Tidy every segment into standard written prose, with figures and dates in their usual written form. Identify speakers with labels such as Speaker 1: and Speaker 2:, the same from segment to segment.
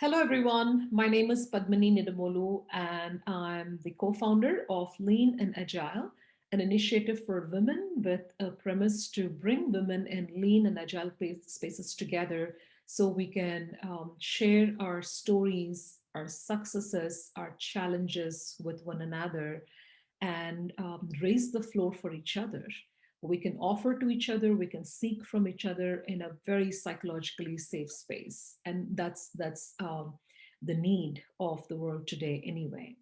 Speaker 1: Hello, everyone. My name is Padmini Nidumolu, and I'm the co founder of Lean and Agile, an initiative for women with a premise to bring women in lean and agile spaces together so we can share our stories, our successes, our challenges with one another, and raise the floor for each other. We can offer to each other, we can seek from each other in a very psychologically safe space, and that's the need of the world today, anyway.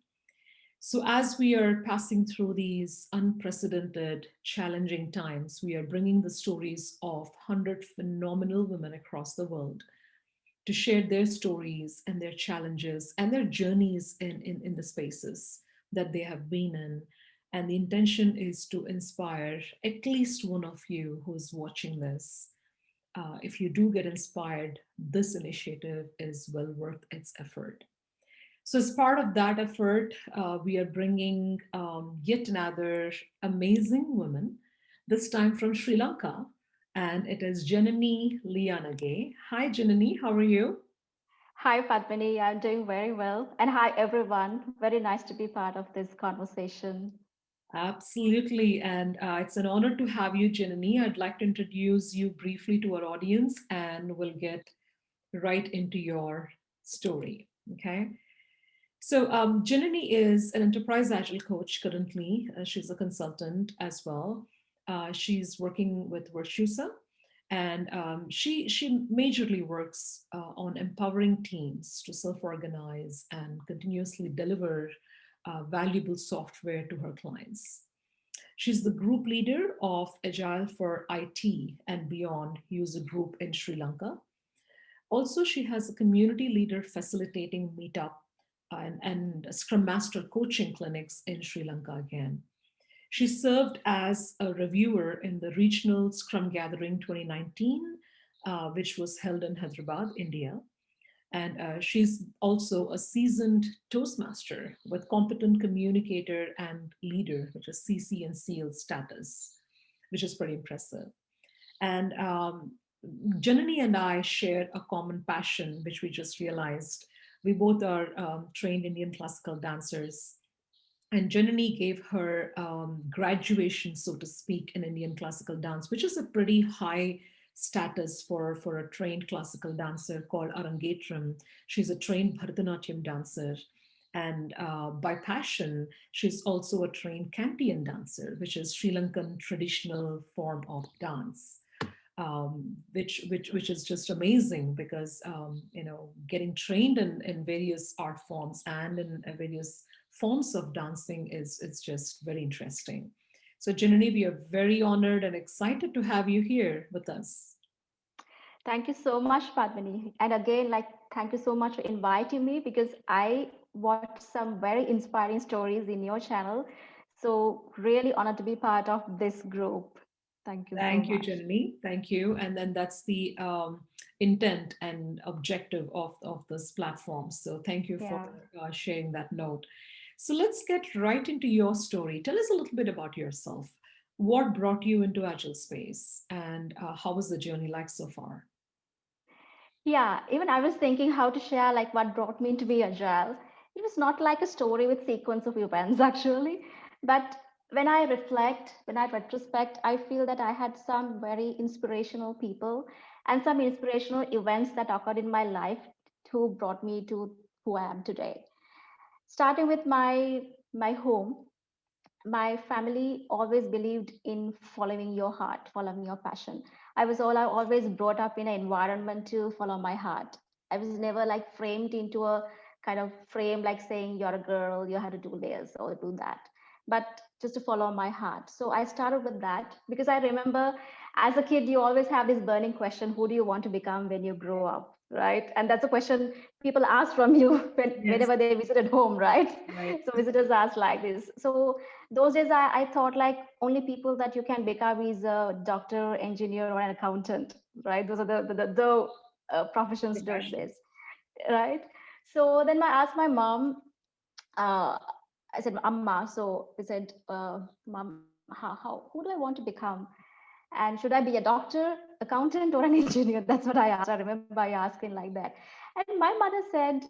Speaker 1: So, as we are passing through these unprecedented, challenging times, we are bringing the stories of 100 phenomenal women across the world to share their stories and their challenges and their journeys in the spaces that they have been in. And the intention is to inspire at least one of you who's watching this. If you do get inspired, this initiative is well worth its effort. So, as part of that effort, we are bringing yet another amazing woman, this time from Sri Lanka, and it is Janani Liyanage. Hi, Janani, how are you?
Speaker 2: Hi, Padmini. I'm doing very well. And hi, everyone. Very nice to be part of this conversation.
Speaker 1: Absolutely. And it's an honor to have you, Janani. I'd like to introduce you briefly to our audience and we'll get right into your story. Okay. So, Janani is an enterprise agile coach currently. She's a consultant as well. She's working with Virtusa, and she majorly works on empowering teams to self-organize and continuously deliver valuable software to her clients. She's the group leader of Agile for IT and Beyond user group in Sri Lanka. Also, she has a community leader facilitating meetup and Scrum Master coaching clinics in Sri Lanka again. She served as a reviewer in the regional Scrum Gathering 2019, which was held in Hyderabad, India. And she's also a seasoned Toastmaster with competent communicator and leader, which is CC and SEAL status, which is pretty impressive. And Janani and I share a common passion, which we just realized. We both are trained Indian classical dancers. And Janani gave her graduation, so to speak, in Indian classical dance, which is a pretty high status for a trained classical dancer called Arangetram. She's a trained Bharatanatyam dancer. And by passion, she's also a trained Kantian dancer, which is Sri Lankan traditional form of dance. Which is just amazing because getting trained in various art forms and in various forms of dancing is just very interesting. So, Janani, we are very honored and excited to have you here with us.
Speaker 2: Thank you so much, Padmini. And again, thank you so much for inviting me because I watched some very inspiring stories in your channel. So, really honored to be part of this group. Thank you so
Speaker 1: Thank you,
Speaker 2: much.
Speaker 1: Janani. Thank you. And then that's the intent and objective of this platform. So, thank you for
Speaker 2: Yeah.
Speaker 1: sharing that note. So, let's get right into your story. Tell us a little bit about yourself. What brought you into Agile space, and how was the journey like so far?
Speaker 2: Yeah, even I was thinking how to share what brought me to be agile. It was not like a story with sequence of events actually, but when I retrospect, I feel that I had some very inspirational people and some inspirational events that occurred in my life who brought me to who I am today. Starting with my home, my family always believed in following your heart, following your passion. I always brought up in an environment to follow my heart. I was never framed into a kind of frame like saying you're a girl, you have to do this or do that, but just to follow my heart. So I started with that because I remember as a kid, you always have this burning question, who do you want to become when you grow up? Right. And that's a question people ask from you
Speaker 1: Yes,
Speaker 2: whenever they visited home, right?
Speaker 1: right.
Speaker 2: So visitors ask like this. So those days I thought only people that you can become is a doctor, engineer, or an accountant, right? Those are the professions those
Speaker 1: Professions.
Speaker 2: days, right? So then I asked my mom, uh, I said, Amma, so I said, Mom, who do I want to become? And should I be a doctor, accountant, or an engineer? That's what I asked. I remember I asking like that. And my mother said,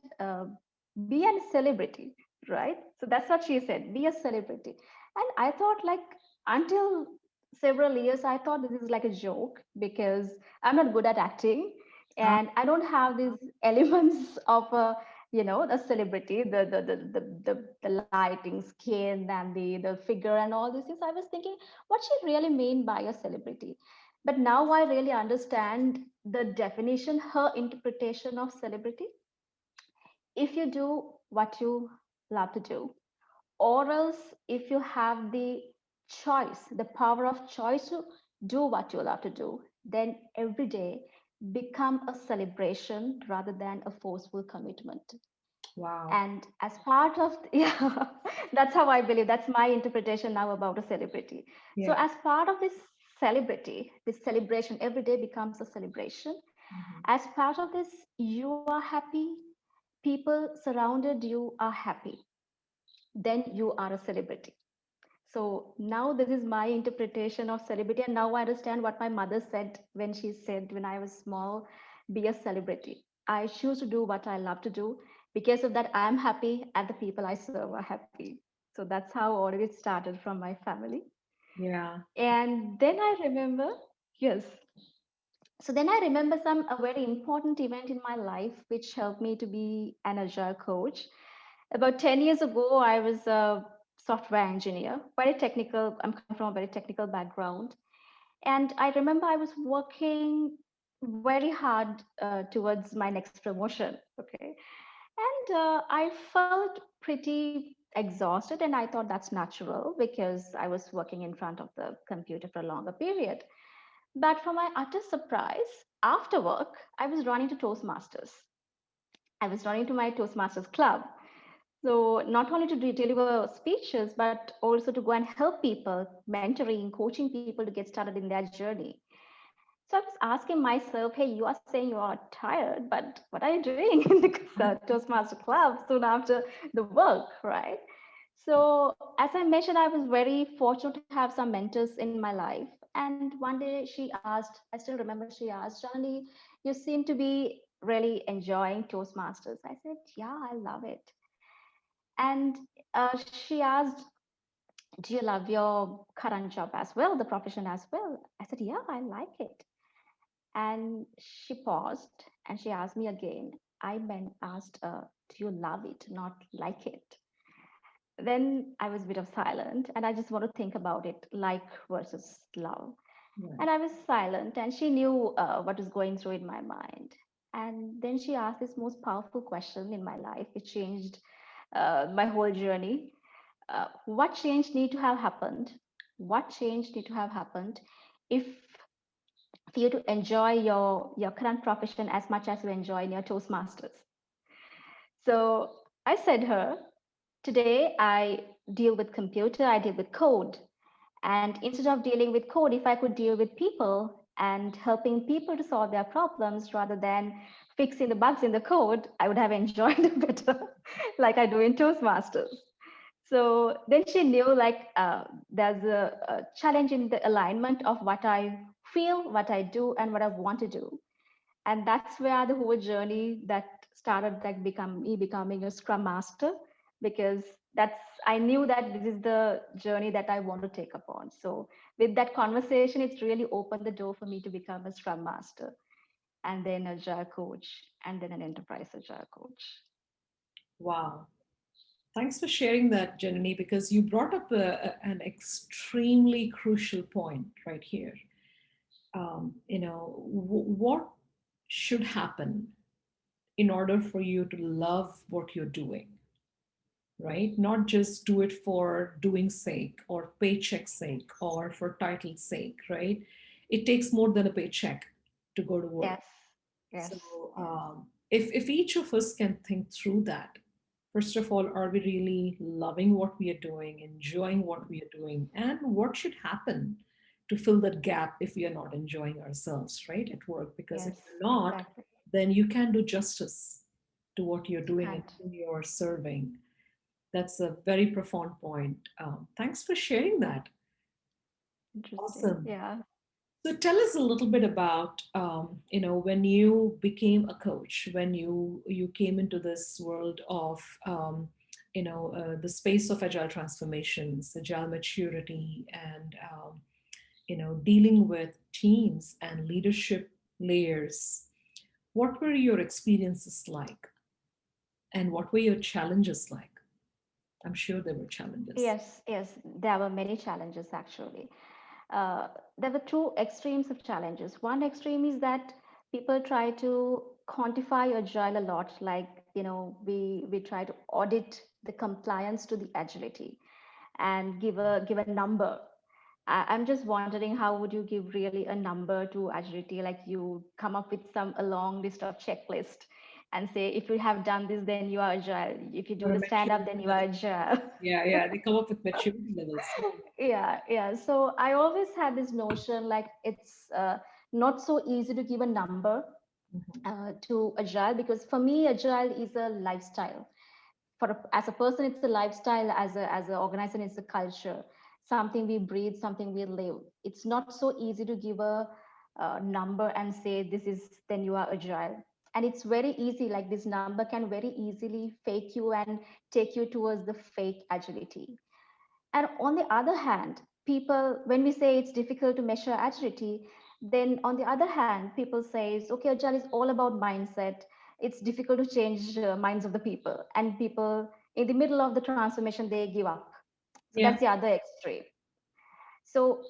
Speaker 2: be a celebrity, right? So that's what she said, be a celebrity. And I thought, like, until several years, I thought this is like a joke because I'm not good at acting
Speaker 1: Ah,
Speaker 2: and I don't have these elements of a, the celebrity, the lighting, skin, and the figure and all these things. I was thinking, what she really mean by a celebrity? But now I really understand the definition, her interpretation of celebrity. If you do what you love to do, or else if you have the choice, the power of choice to do what you love to do, then every day become a celebration rather than a forceful commitment.
Speaker 1: wow.
Speaker 2: And as part of, yeah, that's how I believe, that's my interpretation now about a celebrity. So
Speaker 1: Yeah.
Speaker 2: as part of this celebrity, this celebration, every day becomes a celebration.
Speaker 1: Mhm.
Speaker 2: As part of this, you are happy, people surrounded you are happy, then you are a celebrity. So now this is my interpretation of celebrity, and now I understand what my mother said when she said when I was small, be a celebrity. I choose to do what I love to do. Because of that, I am happy, and the people I serve are happy. So that's how all of it started from my family.
Speaker 1: Yeah.
Speaker 2: And then I remember, yes. So then I remember a very important event in my life which helped me to be an agile coach. About 10 years ago, I was a software engineer, very technical. I'm coming from a very technical background. And I remember I was working very hard towards my next promotion. Okay. And I felt pretty exhausted. And I thought that's natural because I was working in front of the computer for a longer period. But for my utter surprise, after work, I was running to Toastmasters. I was running to my Toastmasters club. So not only to deliver speeches, but also to go and help people, mentoring, coaching people to get started in their journey. So I was asking myself, hey, you are saying you are tired, but what are you doing in the Toastmaster club soon after the work, right? So as I mentioned, I was very fortunate to have some mentors in my life. And one day she asked, I still remember she asked, Janani, you seem to be really enjoying Toastmasters. I said, yeah, I love it. And she asked, do you love your current job as well, the profession as well? I said, yeah, I like it. And she paused and she asked me again. I meant asked, do you love it, not like it? Then I was a bit of silent and I just want to think about it, like versus love.
Speaker 1: Right.
Speaker 2: And I was silent and she knew what was going through in my mind. And then she asked this most powerful question in my life. It changed my whole journey. What change need to have happened? What change need to have happened if for you to enjoy your current profession as much as you enjoy in your Toastmasters? So I said her, today I deal with computer, I deal with code. And instead of dealing with code, if I could deal with people and helping people to solve their problems rather than fixing the bugs in the code, I would have enjoyed it better, like I do in Toastmasters. So then she knew like there's a challenge in the alignment of what I feel, what I do, and what I want to do. And that's where the whole journey that started, like become me becoming a scrum master, because that's, I knew that this is the journey that I want to take upon. So with that conversation, it's really opened the door for me to become a scrum master and then a agile coach and then an enterprise agile coach.
Speaker 1: Wow. Thanks for sharing that, Janani, because you brought up an extremely crucial point right here. What should happen in order for you to love what you're doing, right? Not just do it for doing sake or paycheck sake or for title's sake, right? It takes more than a paycheck to go to work.
Speaker 2: Yes,
Speaker 1: So,
Speaker 2: yes, yes,
Speaker 1: if each of us can think through that, first of all, are we really loving what we are doing, enjoying what we are doing, and what should happen to fill that gap if we are not enjoying ourselves, right, at work? Because if
Speaker 2: yes,
Speaker 1: you're not,
Speaker 2: exactly.
Speaker 1: then you can do justice to what you're
Speaker 2: You
Speaker 1: doing and
Speaker 2: can't.
Speaker 1: who you're serving. That's a very profound point. Thanks for sharing that.
Speaker 2: Interesting.
Speaker 1: Awesome.
Speaker 2: Yeah.
Speaker 1: So tell us a little bit about, when you became a coach, when you came into this world of, the space of agile transformations, agile maturity, and dealing with teams and leadership layers. What were your experiences like, and what were your challenges like? I'm sure there were challenges.
Speaker 2: Yes, there were many challenges actually. Uh, there were two extremes of challenges. One extreme is that people try to quantify agile a lot, like we try to audit the compliance to the agility and give a number. I'm just wondering how would you give really a number to agility? Like you come up with some a long list of checklist and say if you have done this, then you are agile. If you do
Speaker 1: Or
Speaker 2: the
Speaker 1: a
Speaker 2: stand up,
Speaker 1: maturity
Speaker 2: then you are
Speaker 1: level.
Speaker 2: agile.
Speaker 1: Yeah, yeah, they come up with maturity levels.
Speaker 2: Yeah. So I always had this notion like it's not so easy to give a number
Speaker 1: Mhm.
Speaker 2: to agile, because for me agile is a lifestyle. As a person it's a lifestyle, as an organization it's a culture, something we breathe, something we live. It's not so easy to give a number and say this is then you are agile. And it's very easy, like this number can very easily fake you and take you towards the fake agility. And on the other hand, people, when we say it's difficult to measure agility, then on the other hand, people says, okay, agile is all about mindset. It's difficult to change minds of the people, and people in the middle of the transformation they give up. So
Speaker 1: Yeah,
Speaker 2: that's the other extreme. So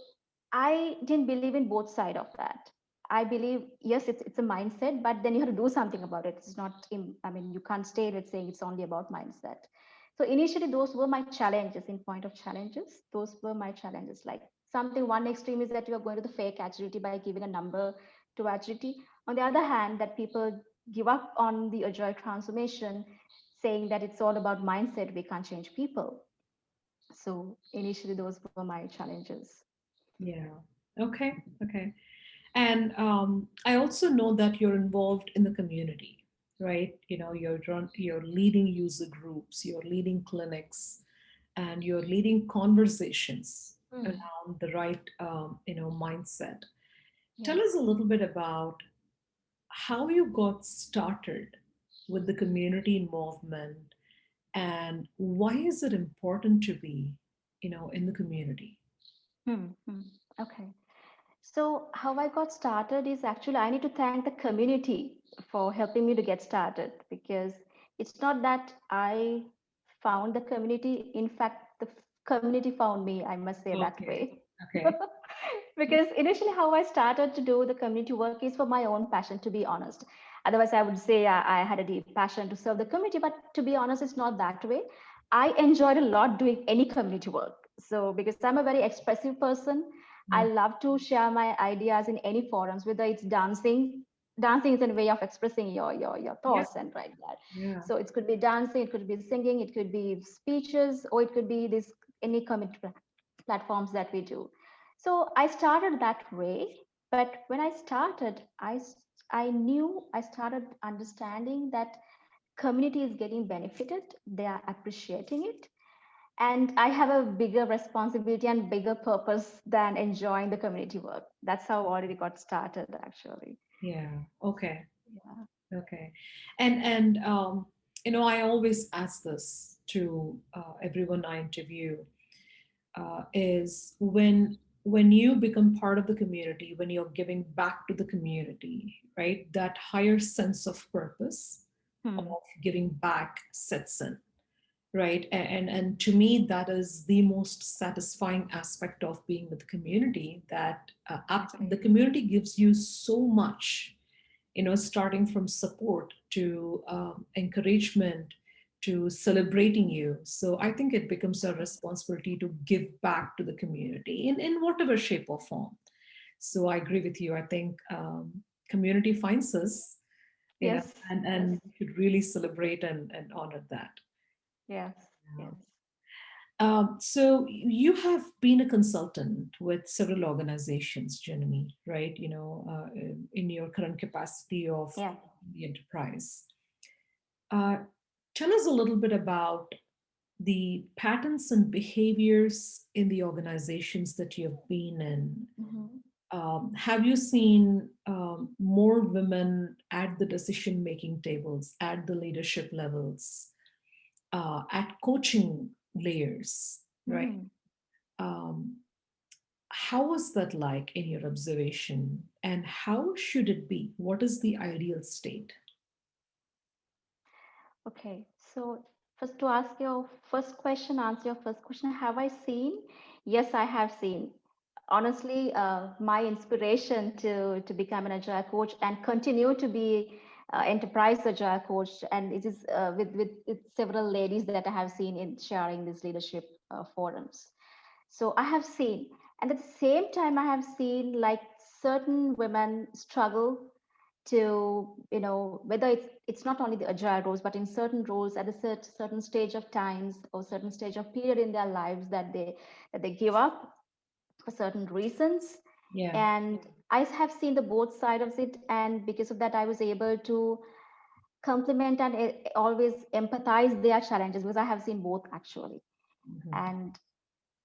Speaker 2: I didn't believe in both side of that. I believe yes, it's a mindset, but then you have to do something about it. It's not. I mean, you can't stay with saying it's only about mindset. So initially, those were my challenges. In point of challenges, those were my challenges. Like something, one extreme is that you are going to the fake agility by giving a number to agility. On the other hand, that people give up on the agile transformation, saying that it's all about mindset. We can't change people. So initially, those were my challenges.
Speaker 1: yeah. Okay, okay. And I also know that you're involved in the community, right? You're leading user groups, you're leading clinics, and you're leading conversations
Speaker 2: Mm.
Speaker 1: around the right, mindset. Tell
Speaker 2: Yes.
Speaker 1: us a little bit about how you got started with the community involvement, and why is it important to be, in the community?
Speaker 2: Hmm. Okay. So, how I got started is actually I need to thank the community for helping me to get started, because it's not that I found the community. In fact, the community found me, I must say that
Speaker 1: Okay,
Speaker 2: way.
Speaker 1: okay.
Speaker 2: Because initially, how I started to do the community work is for my own passion, to be honest. Otherwise, I would say I had a deep passion to serve the community, but to be honest, it's not that way. I enjoyed a lot doing any community work. So, because I'm a very expressive person, I
Speaker 1: Mm,
Speaker 2: love to share my ideas in any forums, whether it's dancing. Dancing is a way of expressing your
Speaker 1: yeah,
Speaker 2: thoughts and right that.
Speaker 1: yeah,
Speaker 2: So it could be dancing, it could be singing, it could be speeches, or it could be this any community platforms that we do. So I started that way, but when I started, I knew I started understanding that community is getting benefited, they are appreciating it, and I have a bigger responsibility and bigger purpose than enjoying the community work. That's how already got started actually.
Speaker 1: yeah. Okay,
Speaker 2: Yeah.
Speaker 1: okay. And I always ask this to everyone I interview, is when you become part of the community, when you're giving back to the community, right? That higher sense of purpose of
Speaker 2: Hmm.
Speaker 1: giving back sets in, right? And to me, that is the most satisfying aspect of being with the community. That the
Speaker 2: Agree.
Speaker 1: community gives you so much, starting from support to encouragement to celebrating you. So I think it becomes a responsibility to give back to the community in whatever shape or form. So I agree with you. I think community finds us,
Speaker 2: Yes. Yes.
Speaker 1: and we should really celebrate and honor that.
Speaker 2: Yes.
Speaker 1: Yeah.
Speaker 2: Yes.
Speaker 1: So you have been a consultant with several organizations, Janani, right? In your current capacity of
Speaker 2: Yeah.
Speaker 1: the enterprise. Uh, Tell us a little bit about the patterns and behaviors in the organizations that you have been in.
Speaker 2: Mhm.
Speaker 1: Have you seen more women at the decision making tables, at the leadership levels, at coaching layers, right?
Speaker 2: Hmm.
Speaker 1: Um, how was that like in your observation, and how should it be? What is the ideal state?
Speaker 2: Okay, so first to ask your first question, answer your first question, have I seen? Yes, I have seen. Honestly, my inspiration to become an agile coach and continue to be enterprise agile coach, and it is with several ladies that I have seen in sharing these leadership forums. So I have seen, and at the same time, I have seen like certain women struggle to, whether it's not only the agile roles, but in certain roles at a certain stage of times or certain stage of period in their lives that they give up for certain reasons.
Speaker 1: Yeah.
Speaker 2: And I have seen the both sides of it, and because of that I was able to complement and always empathize their challenges, because I have seen both actually.
Speaker 1: Mhm.
Speaker 2: And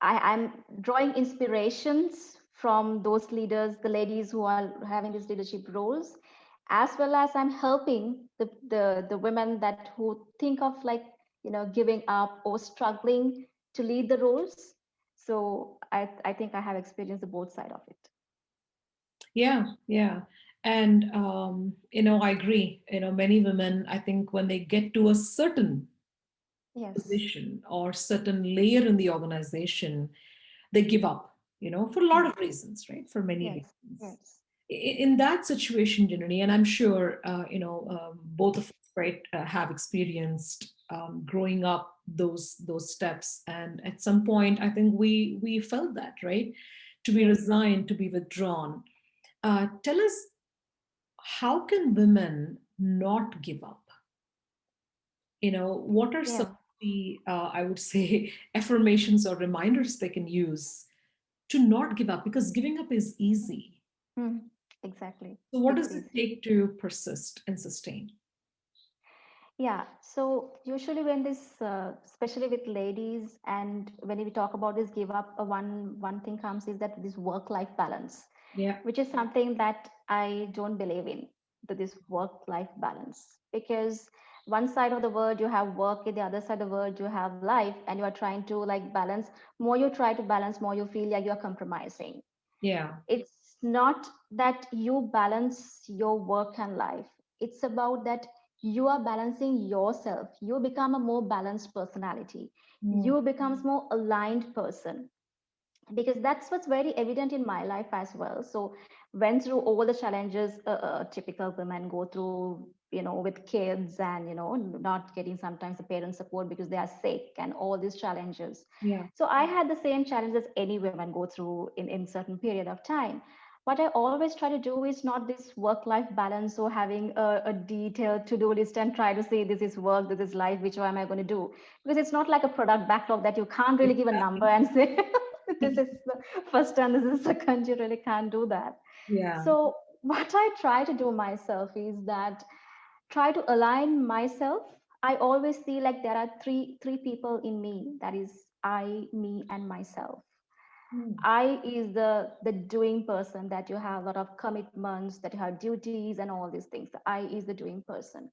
Speaker 2: I'm drawing inspirations from those leaders, the ladies who are having these leadership roles, as well as I'm helping the women that who think of like, giving up or struggling to lead the roles. So I think I have experienced the both side of it.
Speaker 1: Yeah, yeah. And, I agree. Many women, I think when they get to a certain
Speaker 2: Yes.
Speaker 1: position or certain layer in the organization, they give up, for a lot
Speaker 2: Mm.
Speaker 1: of reasons, right? For many
Speaker 2: Yes.
Speaker 1: reasons.
Speaker 2: Yes.
Speaker 1: In that situation, generally, and I'm sure, both of us, right, have experienced growing up those steps. And at some point, I think we felt that, right? To be
Speaker 2: Yes.
Speaker 1: resigned, to be withdrawn. Tell us, how can women not give up? What are some
Speaker 2: Yeah.
Speaker 1: of the, I would say, affirmations or reminders they can use to not give up? Because giving up is easy.
Speaker 2: Mm. Exactly.
Speaker 1: So, what
Speaker 2: It's
Speaker 1: does it
Speaker 2: easy.
Speaker 1: take to persist and sustain?
Speaker 2: Yeah, so usually when this, especially with ladies, and when we talk about this give up, one thing comes is that this work-life balance,
Speaker 1: Yeah,
Speaker 2: which is something that I don't believe in, that this work-life balance, because one side of the word you have work, in the other side of the word you have life, and you are trying to like balance. More you try to balance, more you feel like you are compromising.
Speaker 1: yeah,
Speaker 2: It's not that you balance your work and life, it's about that you are balancing yourself, you become a more balanced personality,
Speaker 1: mm,
Speaker 2: you becomes more aligned person, because that's what's very evident in my life as well. So went through all the challenges typical women go through, with kids, and not getting sometimes the parent support because they are sick and all these challenges.
Speaker 1: yeah,
Speaker 2: So I had the same challenges any women go through in certain period of time. What I always try to do is not this work life balance or having a detailed to do list and try to say this is work, this is life, which one am I going to do, because it's not like a product backlog that you can't really give a number
Speaker 1: exactly.
Speaker 2: and say this is the first and this is the second. You really can't do that.
Speaker 1: Yeah,
Speaker 2: So what I try to do myself is that try to align myself. I always see like there are three people in me, that is I, me and myself.
Speaker 1: mm,
Speaker 2: I is the doing person, that you have a lot of commitments, that you have duties and all these things. I is the doing person,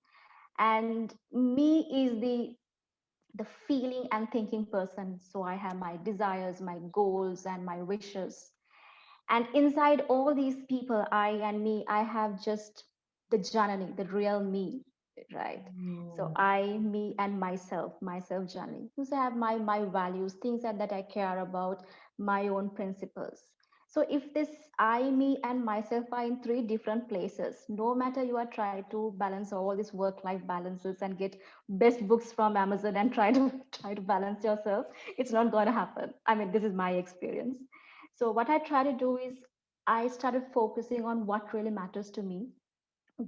Speaker 2: and me is the feeling and thinking person. So I have my desires, my goals, and my wishes. And inside all these people, I and me, I have just the Janani, the real me, right? So
Speaker 1: mm,
Speaker 2: I, me, and myself Janani. Because I have my values, things that I care about, my own principles. So if this I, me, and myself are in three different places, no matter you are trying to balance all these work-life balances and get best books from Amazon and try to try to balance yourself, it's not going to happen. I mean, this is my experience. So what I try to do is I started focusing on what really matters to me,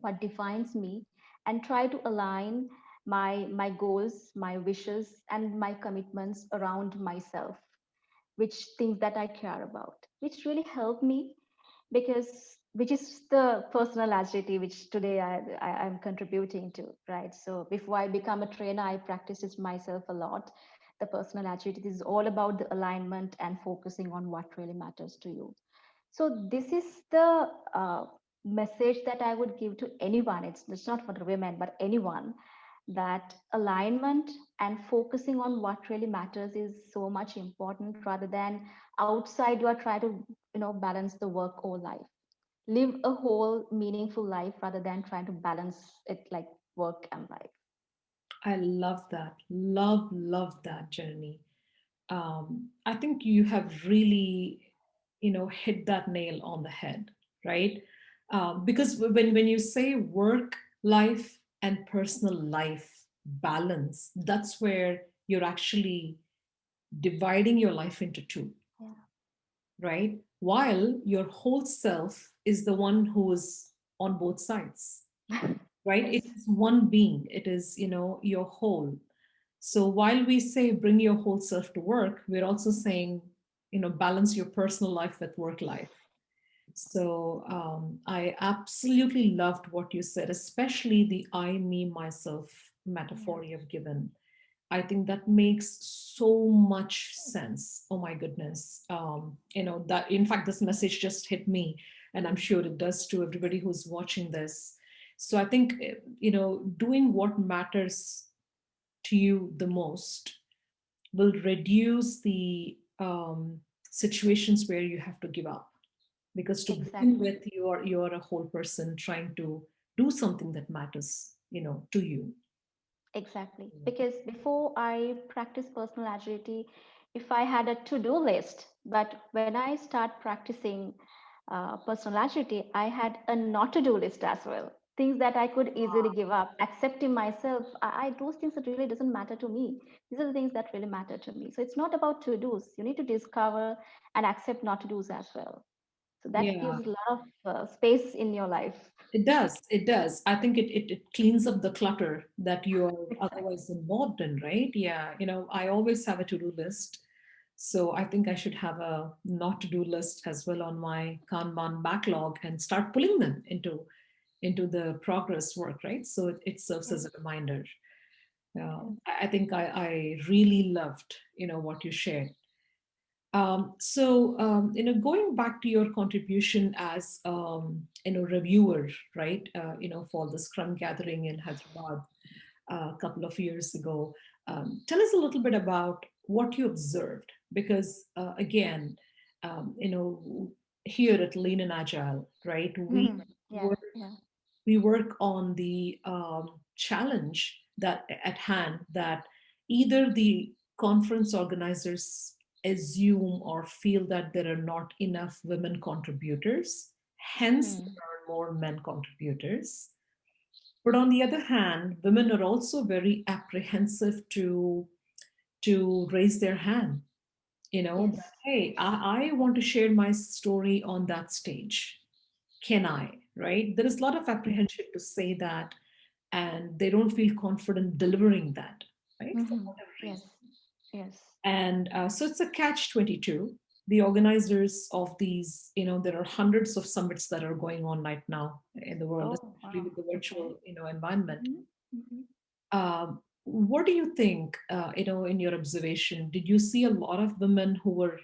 Speaker 2: what defines me, and try to align my goals, my wishes, and my commitments around myself, which things that I care about, which really helped me, because which is the personal agility which today I'm contributing to, right? So before I become a trainer, I practiced it myself a lot. The personal agility is all about the alignment and focusing on what really matters to you. So this is the message that I would give to anyone. It's not for the women, but anyone, that alignment and focusing on what really matters is so much important, rather than outside you are trying to balance the work or life. Live a whole meaningful life rather than trying to balance it like work and life.
Speaker 1: I love that. Love that, Janani. I think you have really, hit that nail on the head, right? Because when you say work life and personal life balance, that's where you're actually dividing your life into two, right? While your whole self is the one who is on both sides,
Speaker 2: Yeah.
Speaker 1: right?
Speaker 2: Yes.
Speaker 1: It is one being. It is, your whole. So while we say bring your whole self to work, we're also saying, balance your personal life with work life. So I absolutely loved what you said, especially the I, me, myself
Speaker 2: Yeah.
Speaker 1: metaphor you've given. I think that makes so much sense. Oh my goodness. That in fact, this message just hit me, and I'm sure it does to everybody who's watching this. So I think, doing what matters to you the most will reduce the situations where you have to give up, because to begin
Speaker 2: Exactly.
Speaker 1: with you're a whole person trying to do something that matters, to you.
Speaker 2: Exactly. Because before I practice personal agility, if I had a to-do list, but when I start practicing personal agility, I had a not to-do list as well. Things that I could easily give up, accepting myself. Those things that really doesn't matter to me. These are the things that really matter to me. So it's not about to-dos. You need to discover and accept not to-dos as well. So that
Speaker 1: Yeah,
Speaker 2: gives a lot of space in your life.
Speaker 1: it does. I think it cleans up the clutter that you're
Speaker 2: Exactly.
Speaker 1: otherwise involved in, right? Yeah, I always have a to-do list. So I think I should have a not to-do list as well on my Kanban backlog and start pulling them into the progress work, right? So it serves
Speaker 2: Yes.
Speaker 1: as a reminder.
Speaker 2: Yes.
Speaker 1: I think I really loved, what you shared. Going back to your contribution as, reviewer, right? For the Scrum Gathering in Hyderabad a couple of years ago. Tell us a little bit about what you observed, because again, here at Lean and Agile, right? We
Speaker 2: Mhm. Yeah.
Speaker 1: work
Speaker 2: Yeah.
Speaker 1: we work on the challenge that at hand, that either the conference organizers assume or feel that there are not enough women contributors, hence
Speaker 2: Hmm.
Speaker 1: there are more men contributors. But on the other hand, women are also very apprehensive to raise their hand,
Speaker 2: Yes.
Speaker 1: that hey,
Speaker 2: Yes.
Speaker 1: I want to share my story on that stage. Can I? Right? There is a lot of apprehension to say that, and they don't feel confident delivering that, right? For
Speaker 2: Hmm.
Speaker 1: whatever
Speaker 2: Yes.
Speaker 1: reason.
Speaker 2: Yes.
Speaker 1: And so it's a catch 22. The organizers of these, there are hundreds of summits that are going on right now in the world,
Speaker 2: Oh,
Speaker 1: especially
Speaker 2: wow.
Speaker 1: with the
Speaker 2: Okay.
Speaker 1: virtual, environment.
Speaker 2: Hmm. Hmm.
Speaker 1: What do you think, in your observation? Did you see a lot of women who were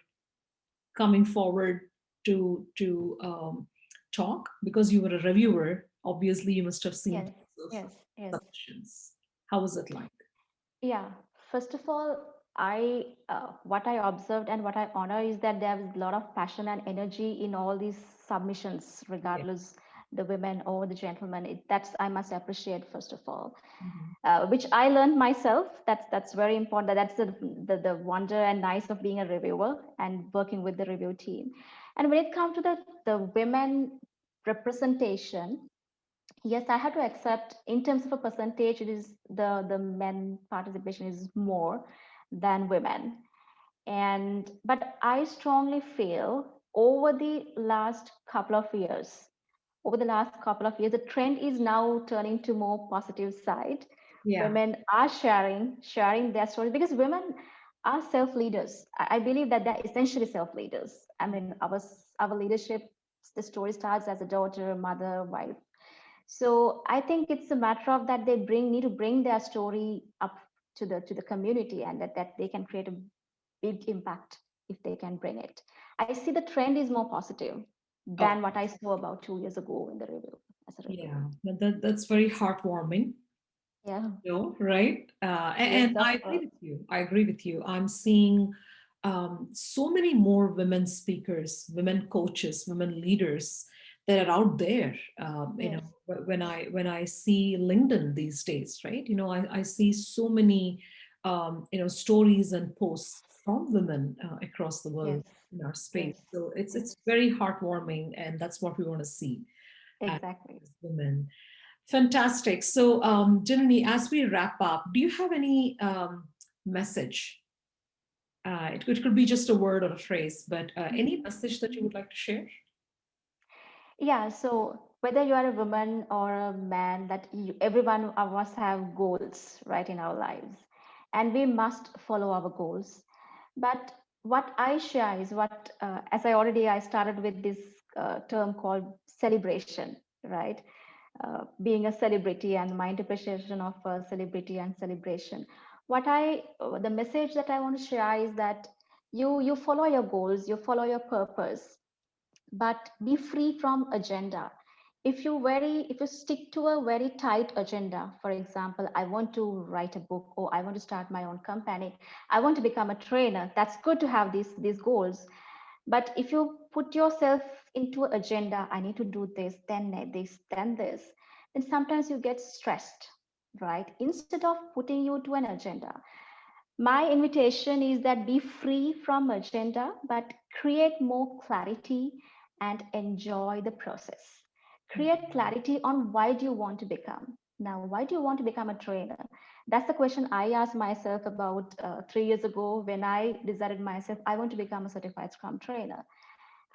Speaker 1: coming forward to talk? Because you were a reviewer, obviously you must have seen
Speaker 2: Yes.
Speaker 1: tons of
Speaker 2: Yes. Yes.
Speaker 1: submissions. How was it like?
Speaker 2: Yeah. First of all, I what I observed and what I honor is that there is a lot of passion and energy in all these submissions,
Speaker 1: Yeah.
Speaker 2: regardless the women or the gentlemen. That's I must appreciate first of all.
Speaker 1: Mhm.
Speaker 2: Which I learned myself. That's very important. That's the wonder and nice of being a reviewer and working with the review team. And when it comes to the women representation, yes, I have to accept in terms of a percentage, it is the men participation is more than women. And but I strongly feel over the last couple of years, the trend is now turning to more positive side.
Speaker 1: Yeah.
Speaker 2: Women are sharing their stories because women are self leaders. I believe that they're essentially self leaders. I mean, our leadership, the story starts as a daughter, mother, wife. So I think it's a matter of that they need to bring their story up to the community, and that they can create a big impact if they can bring it. I see the trend is more positive.
Speaker 1: Oh,
Speaker 2: than what I saw about 2 years ago in the review as a review.
Speaker 1: yeah. That's very heartwarming.
Speaker 2: Yeah.
Speaker 1: No, right?
Speaker 2: Yes,
Speaker 1: And
Speaker 2: of
Speaker 1: I agree
Speaker 2: course.
Speaker 1: with you. I agree with you. I'm seeing so many more women speakers, women coaches, women leaders that are out there.
Speaker 2: Yes.
Speaker 1: When I see LinkedIn these days, right? I see so many stories and posts from women across the
Speaker 2: Yes.
Speaker 1: world in our space.
Speaker 2: Yes.
Speaker 1: So it's
Speaker 2: Yes.
Speaker 1: very heartwarming, and that's what we want to see as
Speaker 2: Exactly.
Speaker 1: women. Fantastic. So, Janani, as we wrap up, do you have any message? It could be just a word or a phrase, but any message that you would like to share?
Speaker 2: Yeah, so whether you are a woman or a man, that every one of us have goals, right, in our lives, and we must follow our goals. But what I share is what, as I started with this term called celebration, right? Being a celebrity and my interpretation of celebrity and celebration. The message that I want to share is that you follow your goals, you follow your purpose, but be free from agenda. If you stick to a very tight agenda, for example, I want to write a book, or I want to start my own company, I want to become a trainer, that's good to have these goals. But if you put yourself into an agenda, I need to do this, then this, then sometimes you get stressed, right? Instead of putting you to an agenda, my invitation is that be free from agenda, but create more clarity and enjoy the process. Create clarity on why do you want to become. Now, why do you want to become a trainer? That's the question I asked myself about 3 years ago when I decided myself, I want to become a certified Scrum trainer.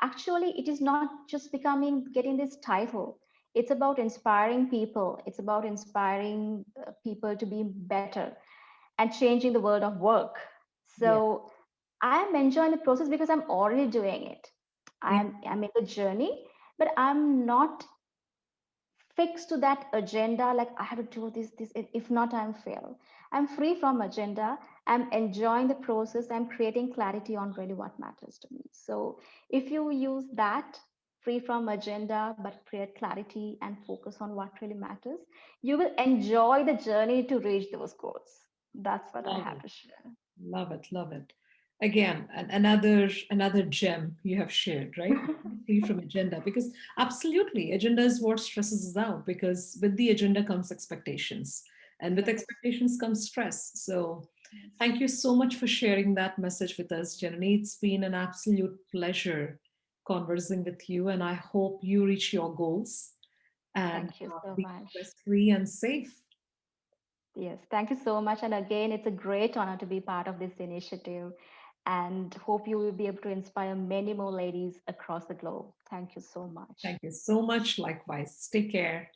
Speaker 2: Actually, it is not just getting this title. It's about inspiring people. It's about inspiring people to be better and changing the world of work.
Speaker 1: Yeah.
Speaker 2: So I am enjoying the process because I'm already doing it.
Speaker 1: Yeah.
Speaker 2: I'm in the journey, but I'm not fixed to that agenda. Like I have to do this. If not, I'm fail. I'm free from agenda. I'm enjoying the process. I'm creating clarity on really what matters to me. So if you use that, free from agenda, but create clarity and focus on what really matters, you will enjoy the journey to reach those goals. That's what I
Speaker 1: Love
Speaker 2: have
Speaker 1: it.
Speaker 2: to share.
Speaker 1: Love it. Love it. Again, another gem you have shared, right? Free from agenda, because absolutely, agenda is what stresses us out. Because with the agenda comes expectations, and with
Speaker 2: Yes.
Speaker 1: expectations comes stress. So,
Speaker 2: Yes.
Speaker 1: thank you so much for sharing that message with us, Janani. It's been an absolute pleasure conversing with you, and I hope you reach your goals and
Speaker 2: Thank you so
Speaker 1: be
Speaker 2: much.
Speaker 1: stress free and safe.
Speaker 2: Yes, thank you so much. And again, it's a great honor to be part of this initiative and hope you will be able to inspire many more ladies across the globe. Thank you so much.
Speaker 1: Thank you so much. Likewise. Take care.